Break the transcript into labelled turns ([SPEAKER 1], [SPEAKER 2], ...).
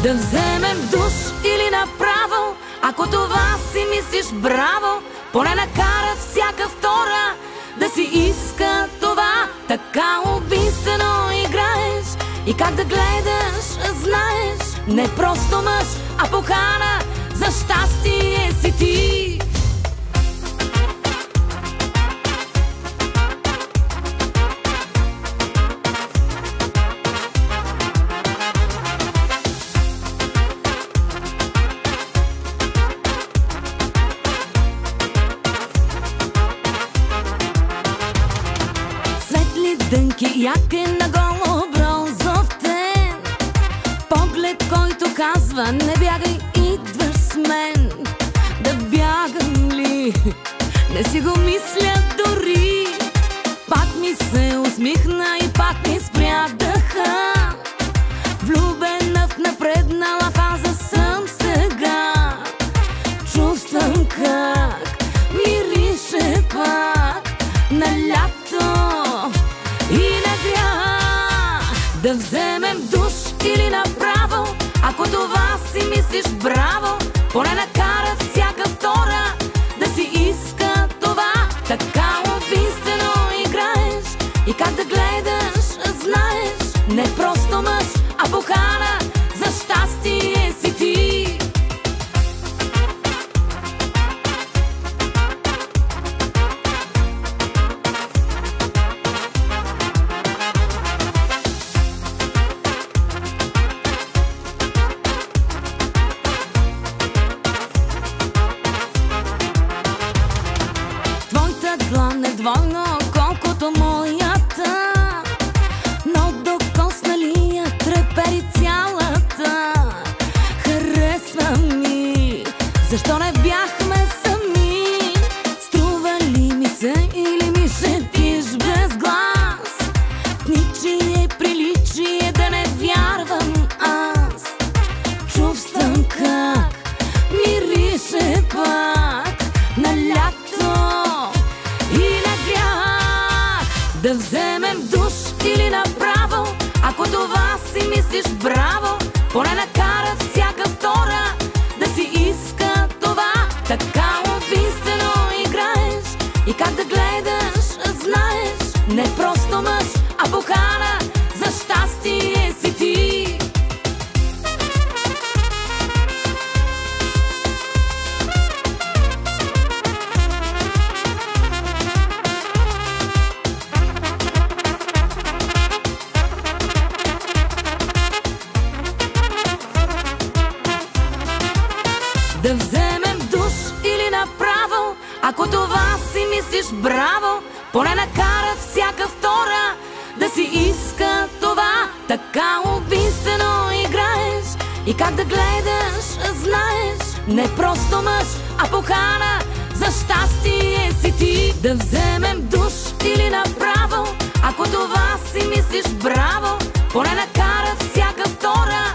[SPEAKER 1] Да вземем душ или направо, ако това си мислиш, браво. Поне накара всяка втора да си иска това. Така убийствено играеш и как да гледаш, знаеш. Не просто мъж, а покана за щастие си ти. Светли дънки, яке наголо, бронзов тен, поглед, който казва: не бягай, идваш с мен. Да бягам ли? Не си го мисля дори. Пак ми се усмихна и пак ми спря дъха. Влюбена в напреднала фаза съм сега. Чувствам как мирише пак на лято и на грях. Да вземем душ или направо, ако това си мислиш, браво. Поне накара всяка втора да си иска това. Така убийствено играеш и как да гледаш, знаеш. Не просто мъж, а покана за щастие си ти. Твоята длан е двойно колкото моята, но докосна ли я трепери цялата. Харесва ми, защо не бяхме сами? Струва ли ми се или ми шепиш без глас? Ничие приличие да не вярвам аз. Чувствам как мирише пак на лято и на грях. Да вземем душ или направо, ако това си мислиш, браво. Поне накара всяка втора да си иска това. Така убийствено играеш и как да гледаш, знаеш. Не просто мъж, а покана за щастие си ти. Да вземем душ или направо, ако това си мислиш, браво. Поне накара всяка втора да си иска това. Така убийствено играеш и как да гледаш, знаеш. Не просто мъж, а покана за щастие си ти. Да вземем душ или направо, ако това си мислиш, браво. Поне накара всяка втора